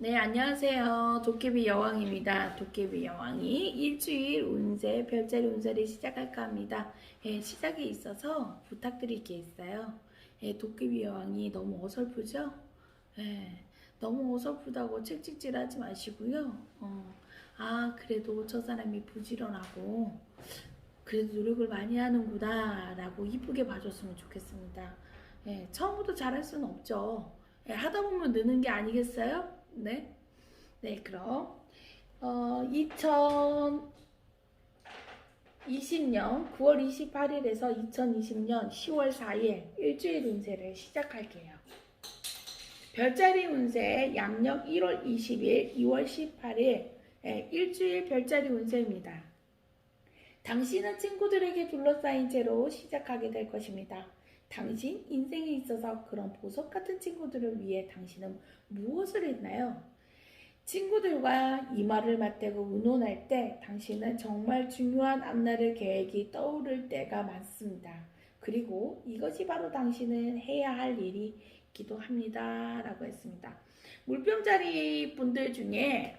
네, 안녕하세요. 도깨비 여왕입니다. 도깨비 여왕이 일주일 운세, 별자리 운세를 시작할까 합니다. 시작에 있어서 부탁드릴 게 있어요. 도깨비 여왕이 너무 어설프죠? 예, 너무 어설프다고 책찍질 하지 마시고요. 그래도 저 사람이 부지런하고, 그래도 노력을 많이 하는구나, 라고 이쁘게 봐줬으면 좋겠습니다. 처음부터 잘할 수는 없죠. 하다 보면 느는 게 아니겠어요? 네. 네, 그럼 2020년 9월 28일에서 2020년 10월 4일 일주일 운세를 시작할게요. 별자리 운세 양력 1월 20일, 2월 18일 일주일 별자리 운세입니다. 당신은 친구들에게 둘러싸인 채로 시작하게 될 것입니다. 당신 인생에 있어서 그런 보석 같은 친구들을 위해 당신은 무엇을 했나요? 친구들과 이마를 맞대고 의논할 때 당신은 정말 중요한 앞날의 계획이 떠오를 때가 많습니다. 그리고 이것이 바로 당신은 해야 할 일이기도 합니다. 라고 했습니다. 물병자리 분들 중에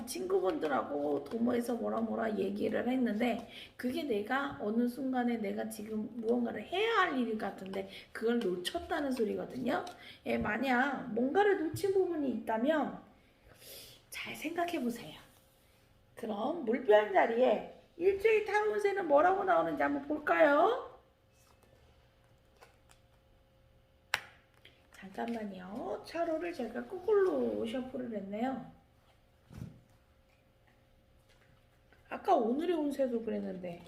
친구분들하고 도모에서 뭐라 얘기를 했는데 그게 내가 어느 순간에 내가 지금 무언가를 해야 할 일 같은데 그걸 놓쳤다는 소리거든요. 만약 뭔가를 놓친 부분이 있다면 잘 생각해 보세요. 그럼 물병자리에 일주일 타로 운세는 뭐라고 나오는지 한번 볼까요? 잠깐만요. 차로를 제가 거꾸로 셔플을 했네요. 아까 오늘의 운세도 그랬는데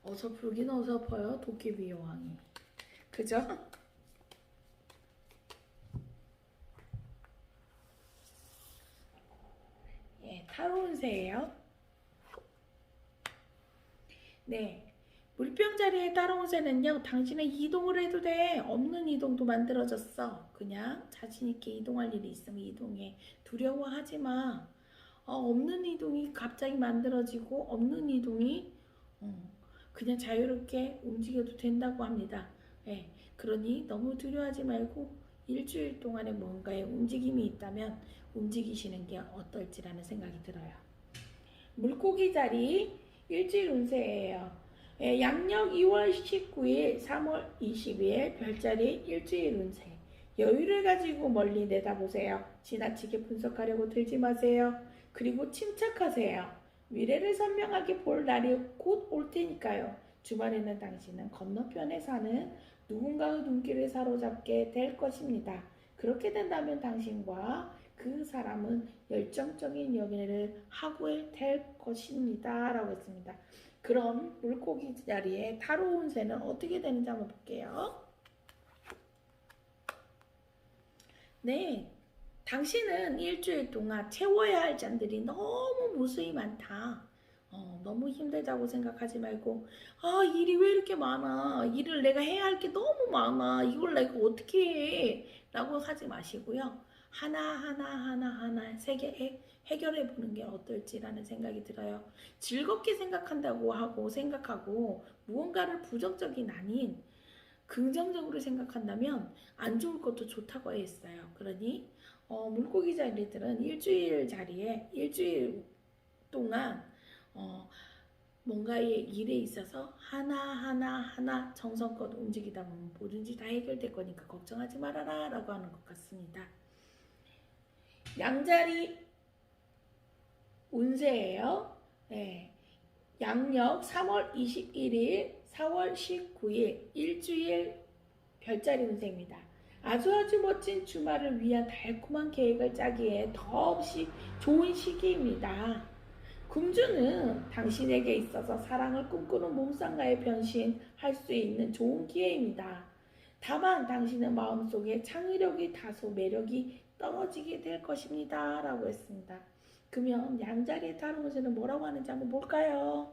어설프긴 어설퍼요. 도깨비 여왕이. 그죠? 예, 타로 운세예요. 네. 물병자리에 따른 운세는요. 당신은 이동을 해도 돼. 없는 이동도 만들어졌어. 그냥 자신있게 이동할 일이 있으면 이동해. 두려워하지 마. 없는 이동이 갑자기 만들어지고 없는 이동이 그냥 자유롭게 움직여도 된다고 합니다. 예, 그러니 너무 두려워하지 말고 일주일 동안에 뭔가의 움직임이 있다면 움직이시는 게 어떨지라는 생각이 들어요. 물고기 자리 일주일 운세예요. 양력 2월 19일, 3월 20일 별자리 일주일 운세. 여유를 가지고 멀리 내다보세요. 지나치게 분석하려고 들지 마세요. 그리고 침착하세요. 미래를 선명하게 볼 날이 곧 올 테니까요. 주말에는 당신은 건너편에 사는 누군가의 눈길을 사로잡게 될 것입니다. 그렇게 된다면 당신과 그 사람은 열정적인 연애를 하고 될 것입니다. 라고 했습니다. 그럼 물고기 자리에 타로 운세는 어떻게 되는지 한번 볼게요. 네, 당신은 일주일 동안 채워야 할 잔들이 너무 무수히 많다. 너무 힘들다고 생각하지 말고, 일이 왜 이렇게 많아? 일을 내가 해야 할 게 너무 많아. 이걸 내가 어떻게 해? 라고 하지 마시고요. 하나 해결해 보는 게 어떨지라는 생각이 들어요. 즐겁게 생각하고 무언가를 부정적인 아닌 긍정적으로 생각한다면 안 좋을 것도 좋다고 했어요. 그러니 물고기 자리들은 일주일 자리에 일주일 동안 뭔가의 일에 있어서 하나 정성껏 움직이다 보면 뭐든지 다 해결될 거니까 걱정하지 말아라 라고 하는 것 같습니다. 양자리 운세예요. 네. 양력 3월 21일, 4월 19일 일주일 별자리 운세입니다. 아주 멋진 주말을 위한 달콤한 계획을 짜기에 더없이 좋은 시기입니다. 금주는 당신에게 있어서 사랑을 꿈꾸는 몸상가에 변신할 수 있는 좋은 기회입니다. 다만 당신의 마음속에 창의력이 다소 매력이 떨어지게 될 것입니다. 라고 했습니다. 그러면 양자리의 타로 운세는 뭐라고 하는지 한번 볼까요?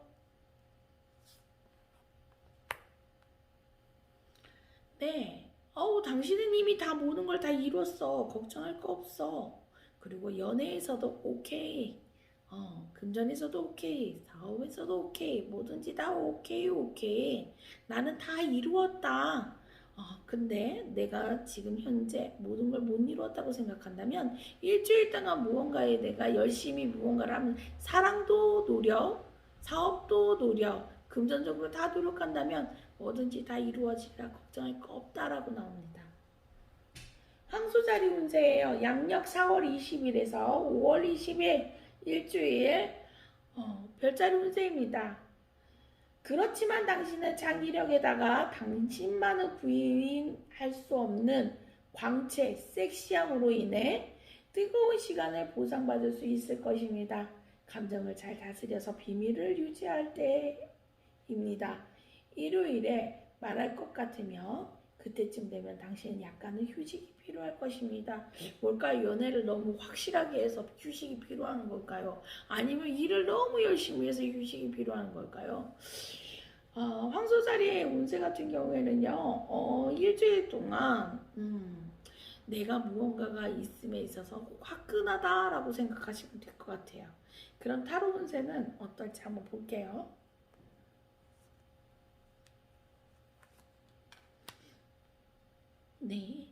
네. 당신은 이미 다 모든 걸 다 이뤘어. 걱정할 거 없어. 그리고 연애에서도 오케이. 금전에서도 오케이. 사업에서도 오케이. 뭐든지 다 오케이. 나는 다 이루었다. 근데 내가 지금 현재 모든 걸 못 이루었다고 생각한다면 일주일 동안 무언가에 내가 열심히 무언가를 하면 사랑도 노력, 사업도 노력, 금전적으로 다 노력한다면 뭐든지 다 이루어지리라 걱정할 거 없다라고 나옵니다. 황소자리 운세예요. 양력 4월 20일에서 5월 20일 일주일 별자리 운세입니다. 그렇지만 당신은 장기력에다가 당신만은 부인할 수 없는 광채, 섹시함으로 인해 뜨거운 시간을 보상받을 수 있을 것입니다. 감정을 잘 다스려서 비밀을 유지할 때입니다. 일요일에 말할 것 같으며 그때쯤 되면 당신은 약간의 휴식이 필요할 것입니다. 뭘까요? 연애를 너무 확실하게 해서 휴식이 필요한 걸까요? 아니면 일을 너무 열심히 해서 휴식이 필요한 걸까요? 황소자리의 운세 같은 경우에는요, 일주일 동안 내가 무언가가 있음에 있어서 화끈하다라고 생각하시면 될 것 같아요. 그럼 타로 운세는 어떨지 한번 볼게요. 네.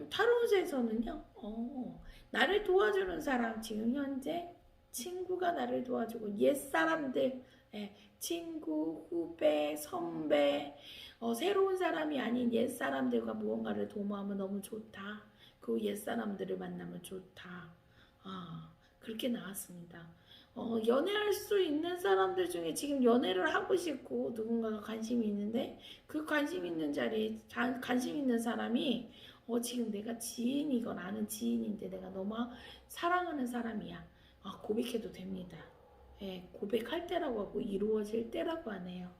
타로 운세에서는요, 나를 도와주는 사람, 지금 현재 친구가 나를 도와주고, 옛사람들, 친구, 후배, 선배, 새로운 사람이 아닌 옛사람들과 무언가를 도모하면 너무 좋다. 그 옛사람들을 만나면 좋다. 그렇게 나왔습니다. 연애할 수 있는 사람들 중에 지금 연애를 하고 싶고 누군가가 관심이 있는데 그 관심 있는 자리에 관심 있는 사람이 지금 내가 지인이건 아는 지인인데 내가 너무 사랑하는 사람이야. 고백해도 됩니다. 고백할 때라고 하고 이루어질 때라고 하네요.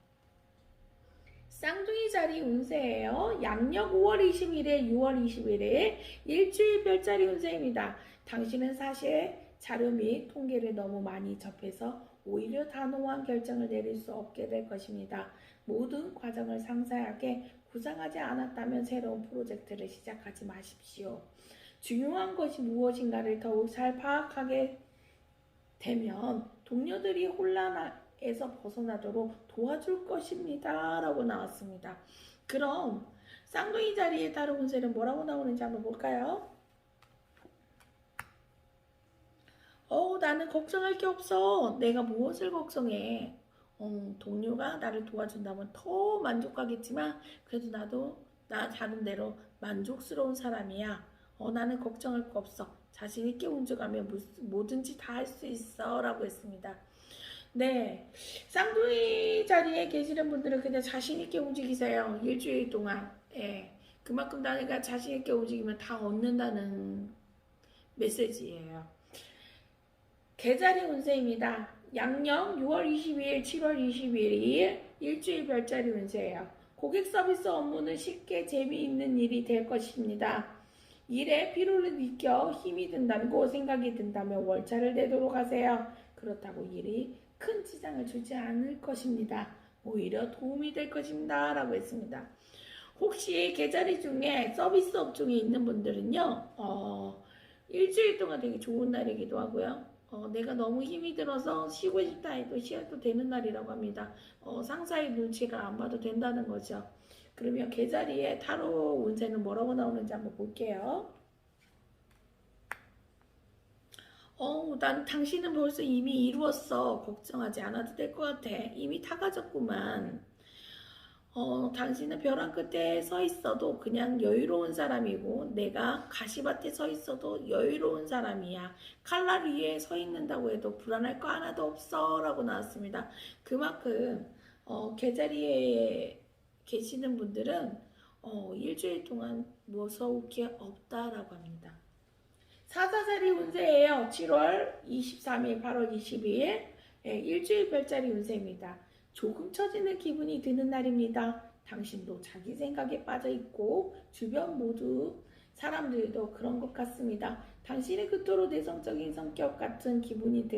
쌍둥이 자리 운세예요. 양력 5월 20일에 6월 21일 일주일 별자리 운세입니다. 당신은 사실 자료 및 통계를 너무 많이 접해서 오히려 단호한 결정을 내릴 수 없게 될 것입니다. 모든 과정을 상세하게 구상하지 않았다면 새로운 프로젝트를 시작하지 마십시오. 중요한 것이 무엇인가를 더욱 잘 파악하게 되면 동료들이 혼란에서 벗어나도록 도와줄 것입니다. 라고 나왔습니다. 그럼 쌍둥이 자리에 다른 운세는 뭐라고 나오는지 한번 볼까요? 나는 걱정할 게 없어. 내가 무엇을 걱정해? 동료가 나를 도와준다면 더 만족하겠지만 그래도 나 다른대로 만족스러운 사람이야. 나는 걱정할 거 없어. 자신 있게 운전하면 뭐든지 다 할 수 있어 라고 했습니다. 네, 쌍둥이 자리에 계시는 분들은 그냥 자신 있게 움직이세요. 일주일 동안. 그만큼 내가 자신 있게 움직이면 다 얻는다는 메시지예요. 개자리 운세입니다. 양력 6월 22일, 7월 22일 일주일 별자리 운세예요. 고객 서비스 업무는 쉽게 재미있는 일이 될 것입니다. 일에 피로를 느껴 힘이 든다고 생각이 든다면 월차를 내도록 하세요. 그렇다고 일이 큰 지장을 주지 않을 것입니다. 오히려 도움이 될 것입니다. 라고 했습니다. 혹시 계자리 중에 서비스 업종에 있는 분들은요, 일주일 동안 되게 좋은 날이기도 하고요. 내가 너무 힘이 들어서 쉬고 싶다 해도 쉬어도 되는 날이라고 합니다. 상사의 눈치를 안 봐도 된다는 거죠. 그러면 계자리에 타로 운세는 뭐라고 나오는지 한번 볼게요. 난 당신은 벌써 이미 이루었어. 걱정하지 않아도 될 것 같아. 이미 다 가졌구만. 당신은 벼랑 끝에 서 있어도 그냥 여유로운 사람이고 내가 가시밭에 서 있어도 여유로운 사람이야. 칼날 위에 서 있는다고 해도 불안할 거 하나도 없어 라고 나왔습니다. 그만큼 계자리에 계시는 분들은 일주일 동안 무서울 게 없다라고 합니다. 사자자리 운세예요. 7월 23일, 8월 22일 일주일 별자리 운세입니다. 조금 처지는 기분이 드는 날입니다. 당신도 자기 생각에 빠져있고 주변 모두 사람들도 그런 것 같습니다. 당신의 그토록 내성적인 성격 같은 기분이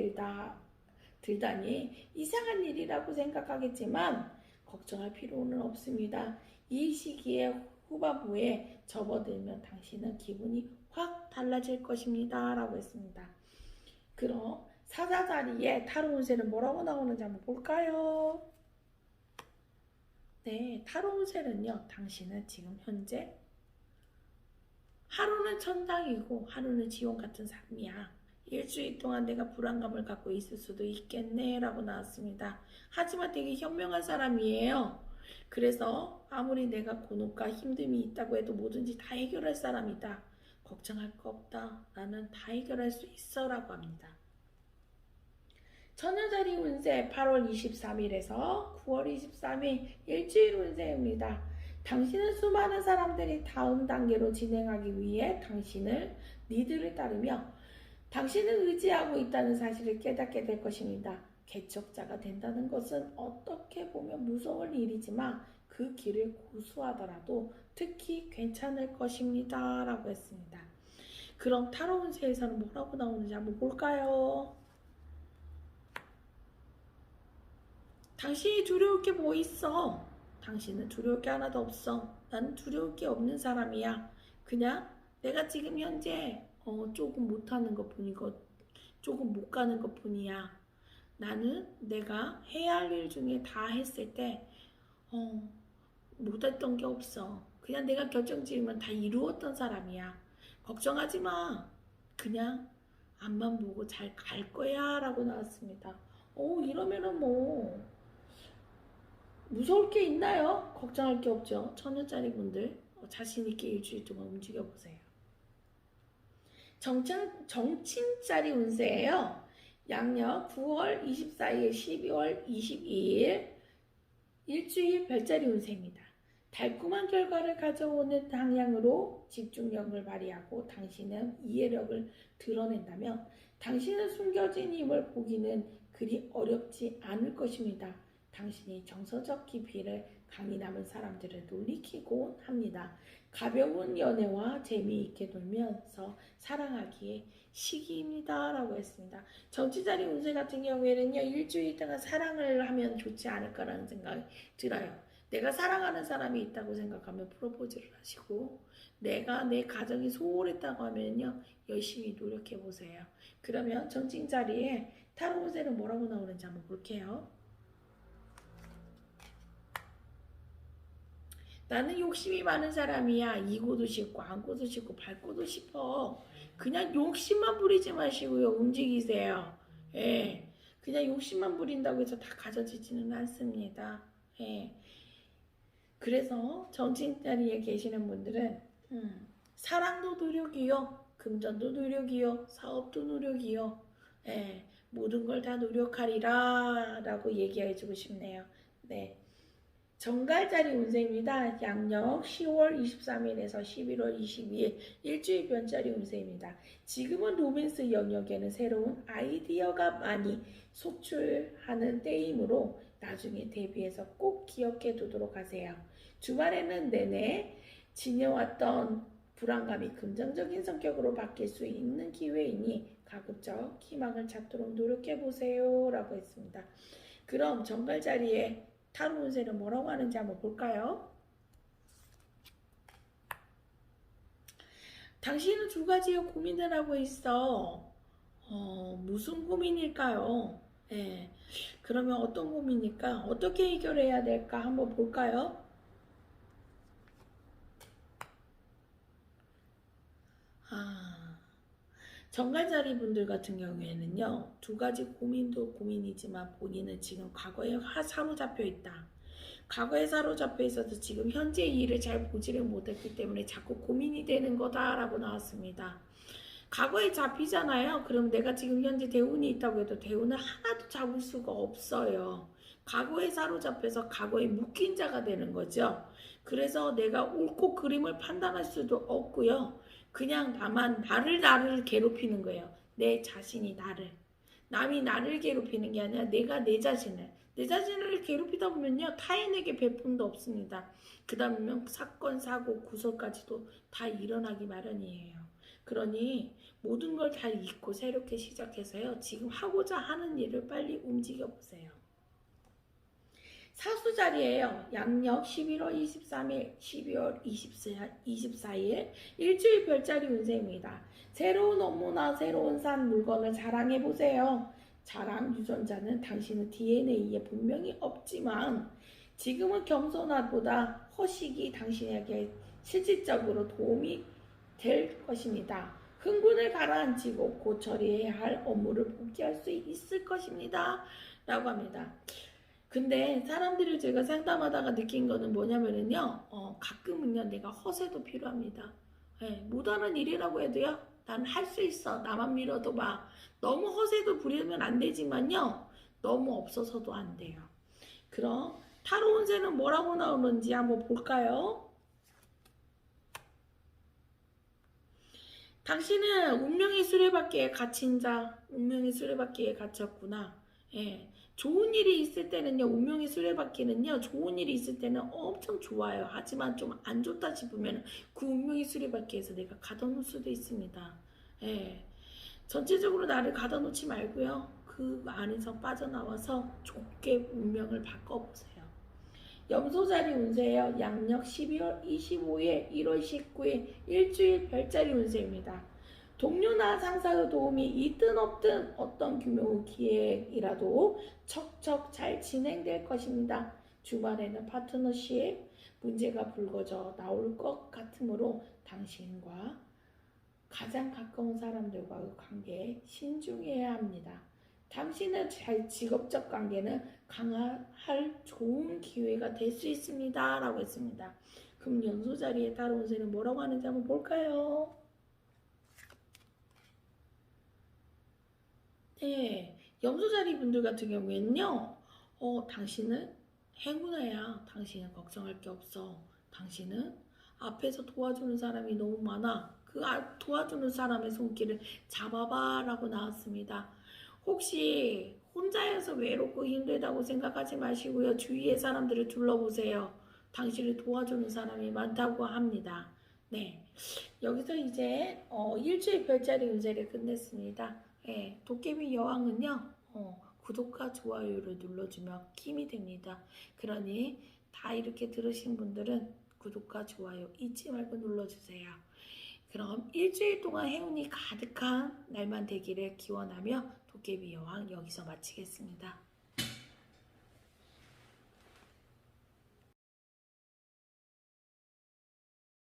들다니 이상한 일이라고 생각하겠지만 걱정할 필요는 없습니다. 이 시기에 후반부에 접어들면 당신은 기분이 확 달라질 것입니다. 라고 했습니다. 그럼 사자자리에 타로 운세는 뭐라고 나오는지 한번 볼까요? 네, 타로 운세는요. 당신은 지금 현재 하루는 천당이고 하루는 지옥 같은 삶이야. 일주일 동안 내가 불안감을 갖고 있을 수도 있겠네 라고 나왔습니다. 하지만 되게 현명한 사람이에요. 그래서 아무리 내가 곤혹과 힘듦이 있다고 해도 뭐든지 다 해결할 사람이다. 걱정할 거 없다. 나는 다 해결할 수 있어 라고 합니다. 천여자리 운세 8월 23일에서 9월 23일 일주일 운세입니다. 당신은 수많은 사람들이 다음 단계로 진행하기 위해 당신을 리드를 따르며 당신을 의지하고 있다는 사실을 깨닫게 될 것입니다. 개척자가 된다는 것은 어떻게 보면 무서운 일이지만 그 길을 고수하더라도 특히 괜찮을 것입니다. 라고 했습니다. 그럼 타로 운세에서는 뭐라고 나오는지 한번 볼까요? 당신이 두려울 게 뭐 있어? 당신은 두려울 게 하나도 없어. 나는 두려울 게 없는 사람이야. 그냥 내가 지금 현재 조금 못하는 것 뿐이고 조금 못 가는 것 뿐이야. 나는 내가 해야 할 일 중에 다 했을 때 못했던 게 없어. 그냥 내가 결정 지으면 다 이루었던 사람이야. 걱정하지 마. 그냥 앞만 보고 잘 갈 거야 라고 나왔습니다. 이러면은 뭐 무서울 게 있나요? 걱정할 게 없죠. 천여짜리 분들 자신 있게 일주일 동안 움직여 보세요. 정친짜리 운세예요. 양력 9월 24일, 12월 22일 일주일 별자리 운세입니다. 달콤한 결과를 가져오는 방향으로 집중력을 발휘하고 당신은 이해력을 드러낸다면 당신의 숨겨진 힘을 보기는 그리 어렵지 않을 것입니다. 당신이 정서적 깊이를 강인함은 사람들을 놀리키곤 합니다. 가벼운 연애와 재미있게 놀면서 사랑하기에 시기입니다. 라고 했습니다. 정치자리 운세 같은 경우에는요. 일주일 동안 사랑을 하면 좋지 않을까라는 생각이 들어요. 내가 사랑하는 사람이 있다고 생각하면 프로포즈를 하시고 내가 내 가정이 소홀했다고 하면요. 열심히 노력해 보세요. 그러면 정치자리에 타로 운세는 뭐라고 나오는지 한번 볼게요. 나는 욕심이 많은 사람이야. 이고도 싶고 안고도 싶고 밟고도 싶어. 그냥 욕심만 부리지 마시고요. 움직이세요. 예. 그냥 욕심만 부린다고 해서 다 가져지지는 않습니다. 예. 그래서 정치자리에 계시는 분들은 사랑도 노력이요. 금전도 노력이요. 사업도 노력이요. 예. 모든 걸 다 노력하리라 라고 얘기해주고 싶네요. 네. 정갈자리 운세입니다. 양력 10월 23일에서 11월 22일 일주일 변자리 운세입니다. 지금은 로맨스 영역에는 새로운 아이디어가 많이 속출하는 때이므로 나중에 대비해서 꼭 기억해 두도록 하세요. 주말에는 내내 지녀왔던 불안감이 긍정적인 성격으로 바뀔 수 있는 기회이니 가급적 희망을 찾도록 노력해 보세요. 라고 했습니다. 그럼 정갈자리에 타로 운세는 뭐라고 하는지 한번 볼까요? 당신은 두 가지의 고민을 하고 있어. 무슨 고민일까요? 예. 그러면 어떤 고민일까? 어떻게 해결해야 될까? 한번 볼까요? 정갈자리 분들 같은 경우에는요. 두 가지 고민도 고민이지만 본인은 지금 과거에 사로잡혀 있다. 과거에 사로잡혀 있어서 지금 현재 일을 잘 보지를 못했기 때문에 자꾸 고민이 되는 거다라고 나왔습니다. 과거에 잡히잖아요. 그럼 내가 지금 현재 대운이 있다고 해도 대운을 하나도 잡을 수가 없어요. 과거에 사로잡혀서 과거에 묶인 자가 되는 거죠. 그래서 내가 옳고 그름을 판단할 수도 없고요. 그냥 다만 나를 괴롭히는 거예요. 내 자신이 나를. 남이 나를 괴롭히는 게 아니라 내가 내 자신을 괴롭히다 보면요. 타인에게 베품도 없습니다. 그 다음에 사건, 사고, 구설까지도 다 일어나기 마련이에요. 그러니 모든 걸 다 잊고 새롭게 시작해서요. 지금 하고자 하는 일을 빨리 움직여 보세요. 사수자리예요. 양력 11월 23일, 12월 24일 일주일 별자리 운세입니다. 새로운 업무나 새로운 산 물건을 자랑해보세요. 자랑 유전자는 당신의 DNA에 분명히 없지만 지금은 겸손함보다 허식이 당신에게 실질적으로 도움이 될 것입니다. 흥분을 가라앉히고 곧 처리해야 할 업무를 복귀할 수 있을 것입니다. 라고 합니다. 근데 사람들을 제가 상담하다가 느낀 거는 뭐냐면요. 가끔은요, 내가 허세도 필요합니다. 예, 못하는 일이라고 해도요, 난 할 수 있어. 나만 밀어도 봐. 너무 허세도 부리면 안 되지만요, 너무 없어서도 안 돼요. 그럼 타로 운세는 뭐라고 나오는지 한번 볼까요? 당신은 운명의 수레바퀴에 갇힌 자, 운명의 수레바퀴에 갇혔구나. 예. 좋은 일이 있을 때는요, 운명의 수레바퀴는요, 좋은 일이 있을 때는 엄청 좋아요. 하지만 좀 안 좋다 싶으면 그 운명의 수레바퀴에서 내가 가둬놓을 수도 있습니다. 예. 전체적으로 나를 가둬놓지 말고요, 그 안에서 빠져나와서 좋게 운명을 바꿔보세요. 염소자리 운세예요. 양력 12월 25일, 1월 19일 일주일 별자리 운세입니다. 동료나 상사의 도움이 있든 없든 어떤 규모의 기획이라도 척척 잘 진행될 것입니다. 주말에는 파트너십 문제가 불거져 나올 것 같으므로 당신과 가장 가까운 사람들과의 관계에 신중해야 합니다. 당신의 직업적 관계는 강화할 좋은 기회가 될 수 있습니다. 라고 했습니다. 그럼 연소 자리에 따라온 새는 뭐라고 하는지 한번 볼까요? 네, 염소 자리 분들 같은 경우에는요, 당신은 행운아야. 당신은 걱정할 게 없어. 당신은 앞에서 도와주는 사람이 너무 많아. 그 도와주는 사람의 손길을 잡아봐 라고 나왔습니다. 혹시 혼자여서 외롭고 힘들다고 생각하지 마시고요. 주위의 사람들을 둘러보세요. 당신을 도와주는 사람이 많다고 합니다. 네, 여기서 이제 일주일 별자리 운세를 끝냈습니다. 예, 도깨비 여왕은요, 구독과 좋아요를 눌러주면 힘이 됩니다. 그러니 다 이렇게 들으신 분들은 구독과 좋아요 잊지 말고 눌러주세요. 그럼 일주일 동안 행운이 가득한 날만 되기를 기원하며 도깨비 여왕 여기서 마치겠습니다.